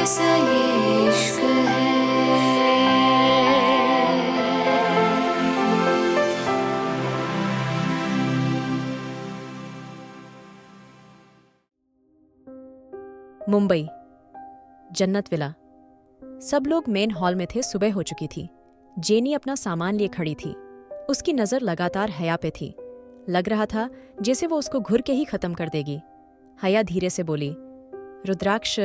कैसा ये इश्क है। मुंबई, जन्नत विला। सब लोग मेन हॉल में थे। सुबह हो चुकी थी। जेनी अपना सामान लिए खड़ी थी। उसकी नज़र लगातार हया पे थी। लग रहा था जैसे वो उसको घुर के ही खत्म कर देगी। हया धीरे से बोली, रुद्राक्ष,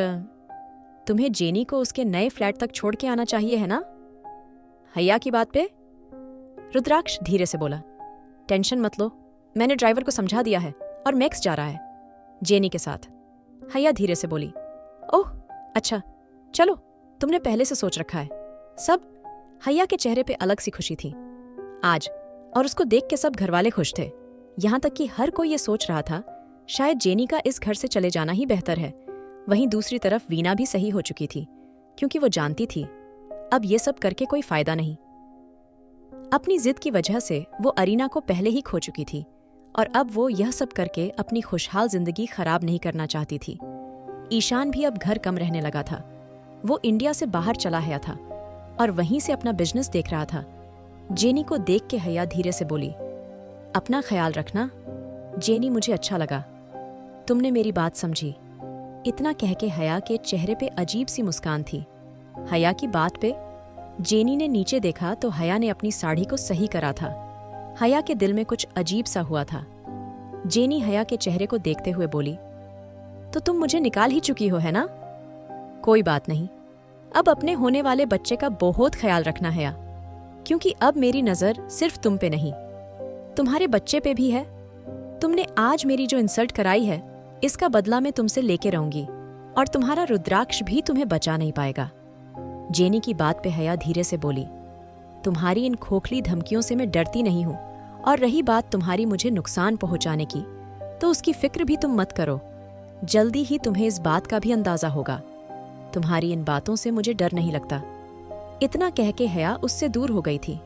तुम्हें जेनी को उसके नए फ्लैट तक छोड़ के आना चाहिए है ना? हया की बात पे रुद्राक्ष धीरे से बोला, टेंशन मत लो, मैंने ड्राइवर को समझा दिया है और मैक्स जा रहा है जेनी के साथ। हया धीरे से बोली, ओह अच्छा, चलो, तुमने पहले से सोच रखा है सब। हया के चेहरे पे अलग सी खुशी थी आज, और उसको देख के सब घरवाले खुश थे। यहां तक कि हर कोई ये सोच रहा था शायद जेनी का इस घर से चले जाना ही बेहतर है। वहीं दूसरी तरफ वीना भी सही हो चुकी थी, क्योंकि वो जानती थी अब ये सब करके कोई फायदा नहीं। अपनी जिद की वजह से वो अरीना को पहले ही खो चुकी थी, और अब वो यह सब करके अपनी खुशहाल जिंदगी खराब नहीं करना चाहती थी। ईशान भी अब घर कम रहने लगा था। वो इंडिया से बाहर चला आया था और वहीं से अपना बिजनेस देख रहा था। जेनी को देख के हया धीरे से बोली, अपना ख्याल रखना। जेनी, मुझे अच्छा लगा तुमने मेरी बात समझी। इतना कह के हया के चेहरे पे अजीब सी मुस्कान थी। हया की बात पे जेनी ने नीचे देखा तो हया ने अपनी साड़ी को सही करा था। हया के दिल में कुछ अजीब सा हुआ था। जेनी हया के चेहरे को देखते हुए बोली, तो तुम मुझे निकाल ही चुकी हो है ना? कोई बात नहीं, अब अपने होने वाले बच्चे का बहुत ख्याल रखना हया, क्योंकि अब मेरी नजर सिर्फ तुम पे नहीं, तुम्हारे बच्चे पे भी है। तुमने आज मेरी जो इंसल्ट कराई है, इसका बदला मैं तुमसे लेके रहूंगी, और तुम्हारा रुद्राक्ष भी तुम्हें बचा नहीं पाएगा। जेनी की बात पे हया धीरे से बोली, तुम्हारी इन खोखली धमकियों से मैं डरती नहीं हूं, और रही बात तुम्हारी मुझे नुकसान पहुंचाने की, तो उसकी फिक्र भी तुम मत करो। जल्दी ही तुम्हें इस बात का भी अंदाजा होगा। तुम्हारी इन बातों से मुझे डर नहीं लगता। इतना कह के हया उससे दूर हो गई थी।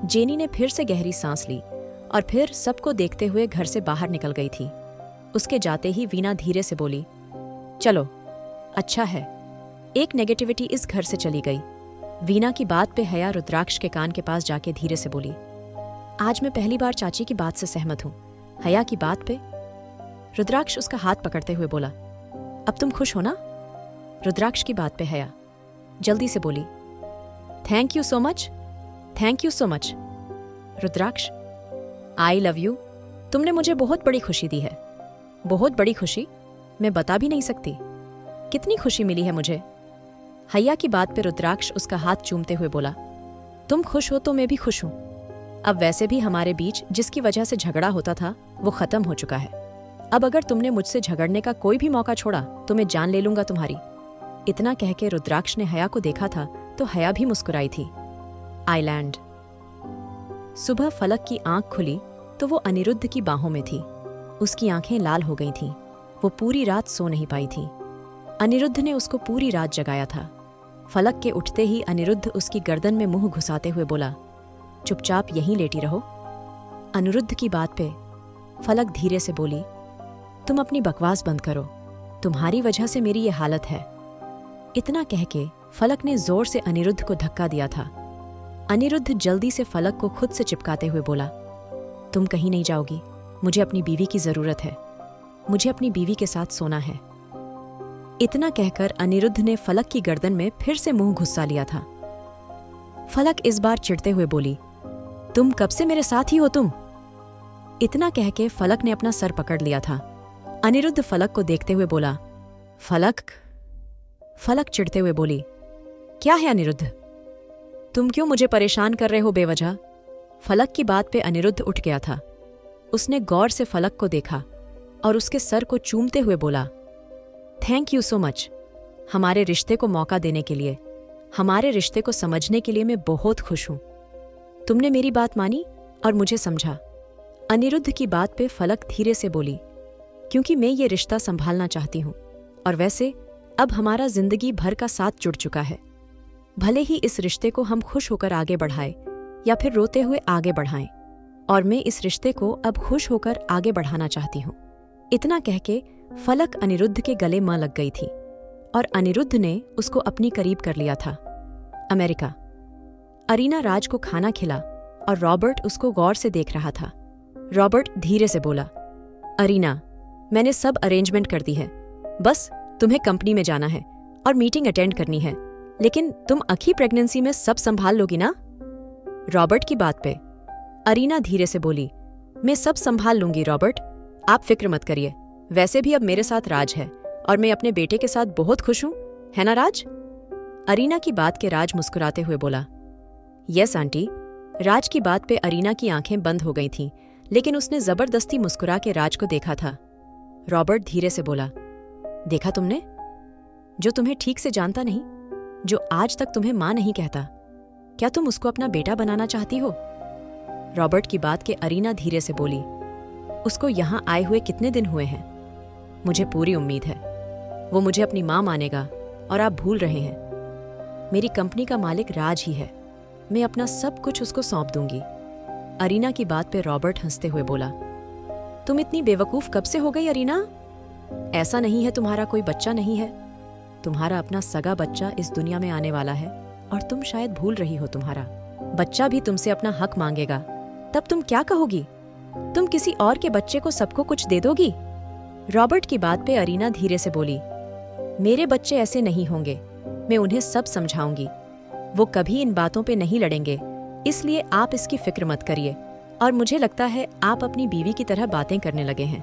जेनी ने फिर से गहरी सांस ली और फिर सबको देखते हुए घर से बाहर निकल गई थी। उसके जाते ही वीना धीरे से बोली, चलो, अच्छा है, एक नेगेटिविटी इस घर से चली गई। वीना की बात पे हया रुद्राक्ष के कान के पास जाके धीरे से बोली, आज मैं पहली बार चाची की बात से सहमत हूं। हया की बात पे रुद्राक्ष उसका हाथ पकड़ते हुए बोला, अब तुम खुश हो ना? रुद्राक्ष की बात पे हया जल्दी से बोली, thank you so much, thank you so much. Rudraksh, I love you. तुमने मुझे बहुत बड़ी खुशी दी है, बहुत बड़ी खुशी, मैं बता भी नहीं सकती कितनी खुशी मिली है मुझे। हया की बात पे रुद्राक्ष उसका हाथ चूमते हुए बोला, तुम खुश हो तो मैं भी खुश हूं। अब वैसे भी हमारे बीच जिसकी वजह से झगड़ा होता था वो खत्म हो चुका है। अब अगर तुमने मुझसे झगड़ने का कोई भी मौका छोड़ा तो मैं जान ले लूंगा तुम्हारी। इतना कह के रुद्राक्ष ने हया को देखा था तो हया भी मुस्कुराई थी। आइलैंड। सुबह फलक की आंख खुली तो वो अनिरुद्ध की बाहों में थी। उसकी आंखें लाल हो गई थीं। वो पूरी रात सो नहीं पाई थी। अनिरुद्ध ने उसको पूरी रात जगाया था। फलक के उठते ही अनिरुद्ध उसकी गर्दन में मुंह घुसाते हुए बोला, चुपचाप यहीं लेटी रहो। अनिरुद्ध की बात पे फलक धीरे से बोली, तुम अपनी बकवास बंद करो, तुम्हारी वजह से मेरी ये हालत है। इतना कह के फलक ने जोर से अनिरुद्ध को धक्का दिया था। अनिरुद्ध जल्दी से फलक को खुद से चिपकाते हुए बोला, तुम कहीं नहीं जाओगी, मुझे अपनी बीवी की जरूरत है, मुझे अपनी बीवी के साथ सोना है। इतना कहकर अनिरुद्ध ने फलक की गर्दन में फिर से मुंह घुसा लिया था। फलक इस बार चिढ़ते हुए बोली, तुम कब से मेरे साथ ही हो तुम? इतना कह के फलक ने अपना सर पकड़ लिया था। अनिरुद्ध फलक को देखते हुए बोला, फलक। फलक चिढ़ते हुए बोली, क्या है अनिरुद्ध, तुम क्यों मुझे परेशान कर रहे हो बेवजह? फलक की बात पे अनिरुद्ध उठ गया था। उसने गौर से फलक को देखा और उसके सर को चूमते हुए बोला, थैंक यू सो मच, हमारे रिश्ते को मौका देने के लिए, हमारे रिश्ते को समझने के लिए मैं बहुत खुश हूं। तुमने मेरी बात मानी और मुझे समझा। अनिरुद्ध की बात पे फलक धीरे से बोली, क्योंकि मैं ये रिश्ता संभालना चाहती हूं, और वैसे अब हमारा जिंदगी भर का साथ जुड़ चुका है। भले ही इस रिश्ते को हम खुश होकर आगे बढ़ाएं या फिर रोते हुए आगे बढ़ाएं, और मैं इस रिश्ते को अब खुश होकर आगे बढ़ाना चाहती हूँ। इतना कह के फलक अनिरुद्ध के गले मां लग गई थी। और अनिरुद्ध ने उसको अपनी करीब कर लिया था। अमेरिका। अरीना राज को खाना खिला और रॉबर्ट उसको गौर से देख रहा था। रॉबर्ट धीरे से बोला, अरीना, मैंने सब अरेंजमेंट कर दी है, बस तुम्हें कंपनी में जाना है और मीटिंग अटेंड करनी है, लेकिन तुम अखी प्रेगनेंसी में सब संभाल लोगी ना? रॉबर्ट की बात पे अरीना धीरे से बोली, मैं सब संभाल लूंगी रॉबर्ट, आप फिक्र मत करिए। वैसे भी अब मेरे साथ राज है और मैं अपने बेटे के साथ बहुत खुश हूं, है ना राज? अरीना की बात के राज मुस्कुराते हुए बोला, यस आंटी। राज की बात पे अरीना की आंखें बंद हो गई थीं, लेकिन उसने जबरदस्ती मुस्कुरा के राज को देखा था। रॉबर्ट धीरे से बोला, देखा तुमने? जो तुम्हें ठीक से जानता नहीं, जो आज तक तुम्हें मां नहीं कहता, क्या तुम उसको अपना बेटा बनाना चाहती हो? रॉबर्ट की बात के अरीना धीरे से बोली, उसको यहां आए हुए कितने दिन हुए हैं? मुझे पूरी उम्मीद है वो मुझे अपनी मां मानेगा और आप भूल रहे हैं। मेरी कंपनी का मालिक राज ही है, मैं अपना सब कुछ उसको सौंप दूंगी। अरीना की बात पे रॉबर्ट हंसते हुए बोला, तुम इतनी बेवकूफ कब से हो गई अरीना? ऐसा नहीं है तुम्हारा कोई बच्चा नहीं है, तुम्हारा अपना सगा बच्चा इस दुनिया में आने वाला है और तुम शायद भूल रही हो। तुम्हारा बच्चा भी तुमसे अपना हक मांगेगा, तब तुम क्या कहोगी? तुम किसी और के बच्चे को सबको कुछ दे दोगी? रॉबर्ट की बात पे अरीना धीरे से बोली, मेरे बच्चे ऐसे नहीं होंगे, मैं उन्हें सब समझाऊंगी, वो कभी इन बातों पे नहीं लड़ेंगे, इसलिए आप इसकी फिक्र मत करिए। और मुझे लगता है आप अपनी बीवी की तरह बातें करने लगे हैं।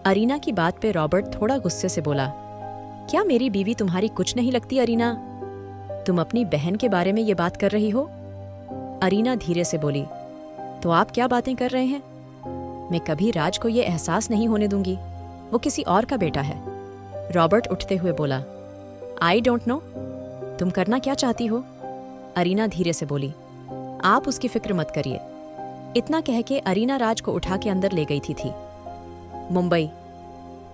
अरीना की बात पे रॉबर्ट थोड़ा गुस्से से बोला, क्या मेरी बीवी तुम्हारी कुछ नहीं लगती अरीना? तुम अपनी बहन के बारे में ये बात कर रही हो? अरीना धीरे से बोली, तो आप क्या बातें कर रहे हैं? मैं कभी राज को ये एहसास नहीं होने दूंगी, वो किसी और का बेटा है। रॉबर्ट उठते हुए बोला, आई डोंट नो, तुम करना क्या चाहती हो? अरीना धीरे से बोली, आप उसकी फिक्र मत करिए। इतना कह के अरीना राज को उठा के अंदर ले गई थी। मुंबई,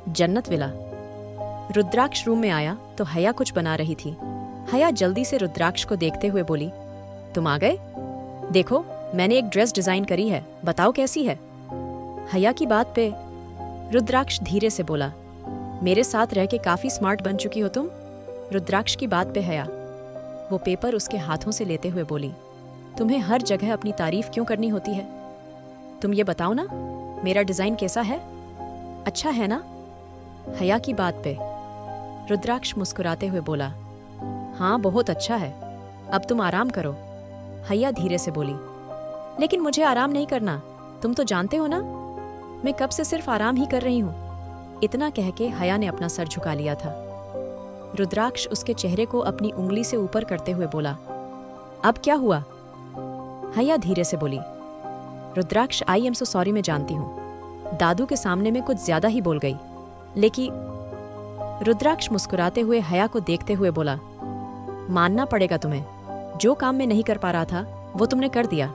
जन्नत विला। रुद्राक्ष रूम में आया तो हया कुछ बना रही थी। हया जल्दी से रुद्राक्ष को देखते हुए बोली, तुम आ गए? देखो, मैंने एक ड्रेस डिजाइन करी है, बताओ कैसी है? हया की बात पे रुद्राक्ष धीरे से बोला, मेरे साथ रह के काफी स्मार्ट बन चुकी हो तुम। रुद्राक्ष की बात पे हया वो पेपर उसके हाथों से लेते हुए बोली, तुम्हें हर जगह अपनी तारीफ क्यों करनी होती है? तुम ये बताओ ना, मेरा डिजाइन कैसा है? अच्छा है ना? हया की बात पे रुद्राक्ष मुस्कुराते हुए बोला, हाँ बहुत अच्छा है, अब तुम आराम करो। हया धीरे से बोली, लेकिन मुझे आराम नहीं करना, तुम तो जानते हो ना, मैं कब से सिर्फ आराम ही कर रही हूं। इतना कह के हया ने अपना सर झुका लिया था। रुद्राक्ष उसके चेहरे को अपनी उंगली से ऊपर करते हुए बोला, अब क्या हुआ? हया धीरे से बोली, रुद्राक्ष आई एम सो सॉरी, मैं जानती हूं दादू के सामने में कुछ ज्यादा ही बोल गई, लेकिन रुद्राक्ष मुस्कुराते हुए हया को देखते हुए बोला, मानना पड़ेगा तुम्हें, जो काम मैं नहीं कर पा रहा था वो तुमने कर दिया।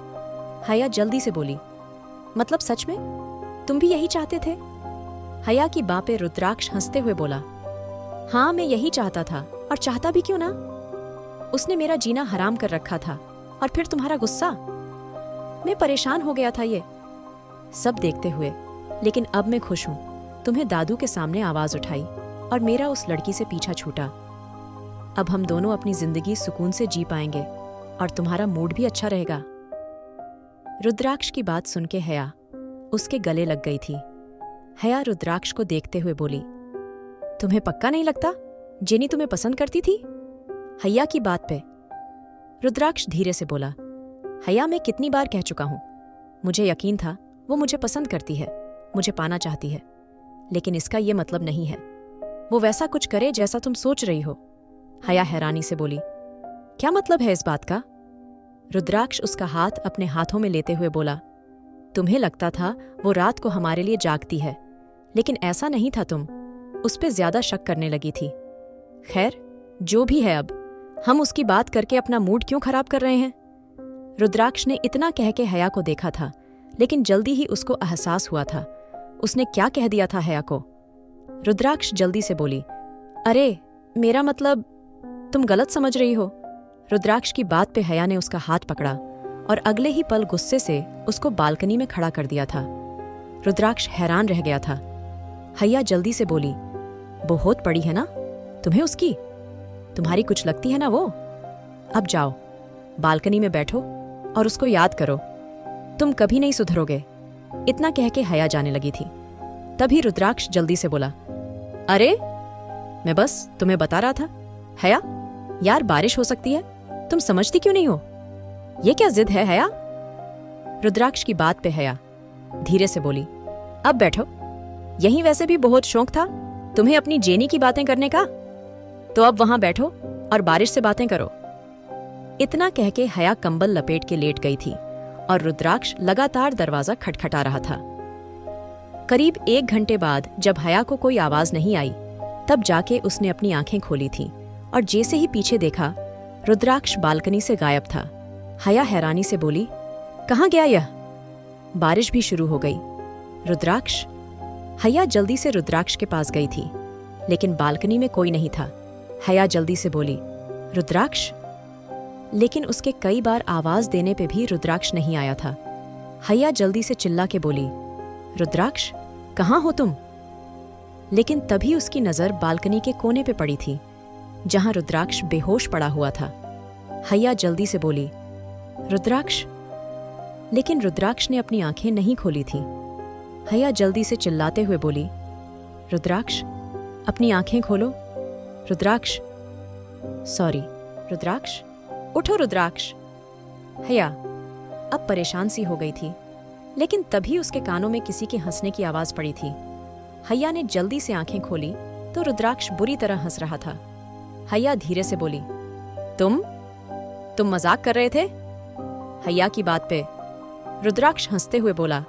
हया जल्दी से बोली, मतलब सच में तुम भी यही चाहते थे? हया की बात पे रुद्राक्ष हंसते हुए बोला, हाँ मैं यही चाहता था, और चाहता भी क्यों ना। उसने मेरा जीना हराम कर रखा था, और फिर तुम्हारा गुस्सा, मैं परेशान हो गया था ये सब देखते हुए, लेकिन अब मैं खुश हूं। तुम्हें दादू के सामने आवाज उठाई और मेरा उस लड़की से पीछा छूटा। अब हम दोनों अपनी जिंदगी सुकून से जी पाएंगे और तुम्हारा मूड भी अच्छा रहेगा। रुद्राक्ष की बात सुन के हया उसके गले लग गई थी। हया रुद्राक्ष को देखते हुए बोली, तुम्हें पक्का नहीं लगता जेनी तुम्हें पसंद करती थी? हया की बात पे रुद्राक्ष धीरे से बोला, हया मैं कितनी बार कह चुका हूं, मुझे यकीन था वो मुझे पसंद करती है, मुझे पाना चाहती है, लेकिन इसका ये मतलब नहीं है वो वैसा कुछ करे जैसा तुम सोच रही हो। हया हैरानी से बोली, क्या मतलब है इस बात का? रुद्राक्ष उसका हाथ अपने हाथों में लेते हुए बोला, तुम्हें लगता था वो रात को हमारे लिए जागती है, लेकिन ऐसा नहीं था, तुम उस पे ज्यादा शक करने लगी थी। खैर जो भी है, अब हम उसकी बात करके अपना मूड क्यों खराब कर रहे हैं? रुद्राक्ष ने इतना कह के हया को देखा था, लेकिन जल्दी ही उसको एहसास हुआ था उसने क्या कह दिया था हया को। रुद्राक्ष जल्दी से बोली, अरे मेरा मतलब तुम गलत समझ रही हो। रुद्राक्ष की बात पे हया ने उसका हाथ पकड़ा और अगले ही पल गुस्से से उसको बालकनी में खड़ा कर दिया था। रुद्राक्ष हैरान रह गया था। हया जल्दी से बोली, बहुत पड़ी है ना तुम्हें उसकी? तुम्हारी कुछ लगती है ना वो। अब जाओ, बालकनी में बैठो और उसको याद करो। तुम कभी नहीं सुधरोगे। इतना कह के हया जाने लगी थी। तभी रुद्राक्ष जल्दी से बोला, अरे मैं बस तुम्हें बता रहा था। हया, यार बारिश हो सकती है, तुम समझती क्यों नहीं हो? ये क्या जिद है हया? रुद्राक्ष की बात पे हया धीरे से बोली, अब बैठो। यहीं वैसे भी बहुत शौक था तुम्हें अपनी जेनी की बातें करने का, तो अब वहां बैठो और बारिश से बातें करो। इतना कह के हया कंबल लपेट के लेट गई थी और रुद्राक्ष लगातार दरवाजा खटखटा रहा था। करीब 1 घंटे बाद जब हया को कोई आवाज नहीं आई, तब जाके उसने अपनी आंखें खोली थीं और जैसे ही पीछे देखा, रुद्राक्ष बालकनी से गायब था। हया हैरानी से बोली, कहाँ गया यह? बारिश भी शुरू हो गई। रुद्राक्ष? हया जल्दी से रुद्राक्ष के पास गई थी, लेकिन बालकनी में कोई नहीं था। हया जल्दी से बोली, रुद्राक्ष? लेकिन उसके कई बार आवाज देने पे भी रुद्राक्ष नहीं आया था। हया जल्दी से चिल्ला के बोली, रुद्राक्ष, कहाँ हो तुम? लेकिन तभी उसकी नजर बालकनी के कोने पे पड़ी थी, जहां रुद्राक्ष बेहोश पड़ा हुआ था। हया जल्दी से बोली, रुद्राक्ष? लेकिन रुद्राक्ष ने अपनी आंखें नहीं खोली थी। हया जल्दी से चिल्लाते हुए बोली, रुद्राक्ष, अपनी आंखें खोलो। रुद्राक्ष, सॉरी रुद्राक्ष, उठो रुद्राक्ष। हया अब परेशान सी हो गई थी, लेकिन तभी उसके कानों में किसी के हंसने की आवाज पड़ी थी। हया ने जल्दी से आंखें खोली तो रुद्राक्ष बुरी तरह हंस रहा था। हया धीरे से बोली, तुम मजाक कर रहे थे? हया की बात पे रुद्राक्ष हंसते हुए बोला,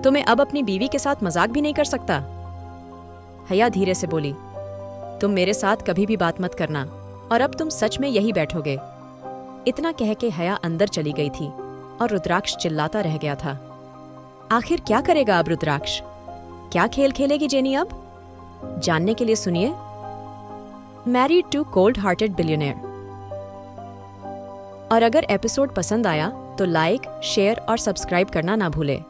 तो मैं अब अपनी बीवी के साथ मजाक भी नहीं कर सकता? हया धीरे से बोली, तुम मेरे साथ कभी भी बात मत करना और अब तुम सच में यही बैठोगे। इतना कह के हया अंदर चली गई थी और रुद्राक्ष चिल्लाता रह गया था। आखिर क्या करेगा अब रुद्राक्ष? क्या खेल खेलेगी जेनी अब? जानने के लिए सुनिए married to cold hearted billionaire. और अगर एपिसोड पसंद आया तो लाइक, शेयर और सब्सक्राइब करना ना भूलें।